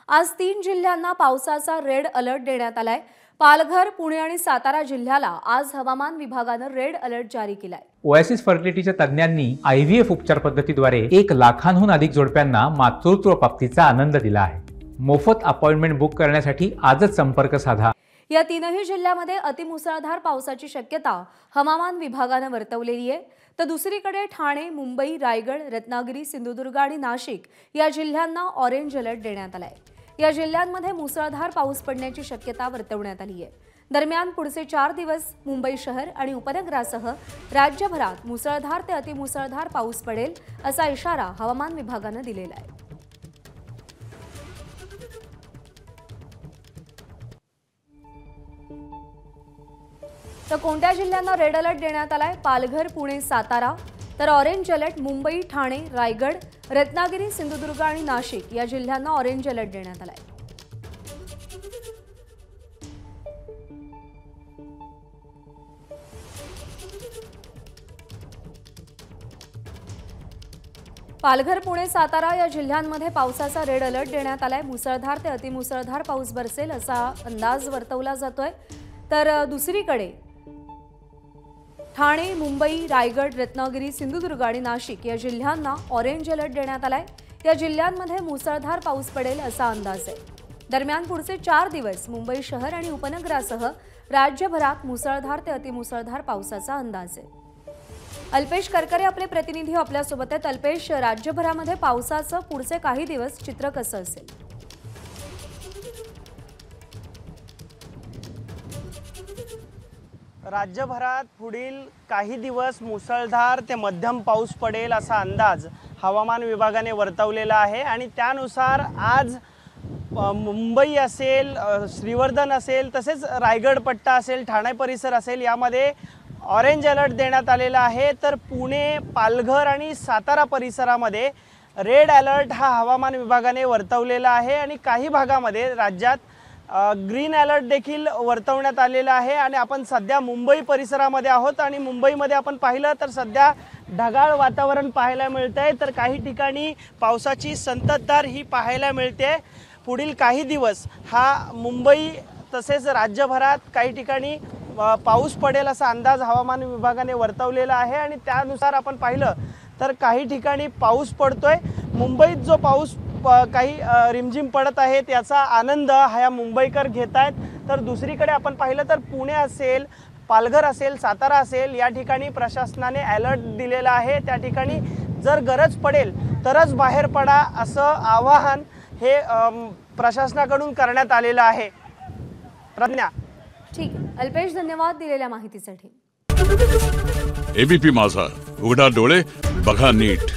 आज 3 जिल्ह्यांना पावसाचा रेड अलर्ट देण्यात आलाय। पालघर, पुणे आणि सातारा जिल्ह्याला आज हवामान विभागानं रेड अलर्ट जारी केलाय। ओएसिस फर्टिलिटीच्या तज्ञांनी आयव्हीएफ उपचार पद्धतीद्वारे 1 लाखांहून अधिक जोडप्यांना मातृत्व प्राप्तीचा आनंद दिला आहे। मोफत अपॉइंटमेंट बुक करण्यासाठी आजच संपर्क साधा। या तीनही जिल्ह्यामध्ये अतिमुसळधार पावसाची शक्यता हवामान विभागानं वर्तवलेली आहे। तर दुसरीकडे ठाणे, मुंबई, रायगड, रत्नागिरी, सिंधुदुर्ग आणि नाशिक या जिल्ह्यांना ऑरेंज अलर्ट देण्यात आलाय। या जिल्ह्यांमध्ये मुसळधार पाऊस पडण्याची शक्यता वर्तवण्यात आली आहे। दरम्यान पुढचे 4 दिवस मुंबई शहर आणि उपनगरासह राज्यभरात मुसळधार ते अतिमुसळधार पाऊस पडेल असा इशारा हवामान विभागानं दिलेला आहे। तर कोणत्या जिल्ह्यांना रेड अलर्ट देण्यात आलाय? पालघर, पुणे, सातारा। तर ऑरेंज अलर्ट मुंबई, ठाणे, रायगड, रत्नागिरी, सिंधुदुर्ग आणि नाशिक या जिल्ह्यांना ऑरेंज अलर्ट देण्यात आलाय। पालघर, पुणे, सातारा या जिल्ह्यांमध्ये पावसाचा रेड अलर्ट देण्यात आलाय। मुसळधार ते अतिमुसळधार पाऊस बरसेल असा अंदाज वर्तवला जातोय। तर दुसरीकडे ठाणे, मुंबई, रायगड, रत्नागिरी, सिंधुदुर्ग आणि नाशिक या जिल्ह्यांना ऑरेंज अलर्ट देण्यात आलाय। या जिल्ह्यांमध्ये मुसळधार पाऊस पडेल असा अंदाज आहे। दरम्यान पुढचे 4 दिवस मुंबई शहर आणि उपनगरासह राज्यभरात मुसळधार ते अतिमुसळधार पावसाचा अंदाज आहे। अल्पेश करकरे आपले प्रतिनिधी आपल्यासोबत आहेत। अल्पेश, राज्यभरामध्ये पावसाचं पुढचे काही दिवस चित्र कसं असेल? राज्यभरात पुढील काही दिवस मुसळधार ते मध्यम पाऊस पडेल असा अंदाज हवामान विभागाने वर्तवलेला आहे आणि त्यानुसार आज मुंबई असेल, श्रीवर्धन असेल, तसेच रायगड पट्टा असेल, ठाणे परिसर असेल यामध्ये ऑरेंज अलर्ट देण्यात आलेला आहे। तर पुणे, पालघर आणि सातारा परिसरामध्ये रेड अलर्ट हा हवामान विभागाने वर्तवलेला आहे आणि काही भागामध्ये राज्यात ग्रीन अलर्ट देखील वर्तवण्यात आलेला आहे। आणि आपण सध्या मुंबई परिसरामध्ये आहोत आणि मुंबईमध्ये आपण पाहिलं तर सध्या ढगाळ वातावरण पाहायला मिळतंय। तर काही ठिकाणी पावसाची संततधार ही पाहायला मिळते। पुढील काही दिवस हा मुंबई तसेच राज्यभरात काही ठिकाणी पाऊस पडेल असा अंदाज हवामान विभागाने वर्तवलेला आहे आणि त्यानुसार आपण पाहिलं तर काही ठिकाणी पाऊस पडतोय। मुंबईत जो पाऊस काही रिमझिम पडत आहे त्याचा आनंद हा मुंबईकर घेत आहेत। तर दुसरीकडे आपण पाहिलं तर पुणे असेल, पालघर असेल, सातारा असेल या ठिकाणी प्रशासनाने अलर्ट दिलेला आहे। त्या ठिकाणी जर गरज पडेल तरच बाहेर पडा असं आवाहन हे प्रशासनाकडून करण्यात आलेलं आहे। प्रज्ञा, ठीक आहे अल्पेश, धन्यवाद दिलेल्या माहितीसाठी। एबीपी माझा, उघडा डोळे बघा नीट।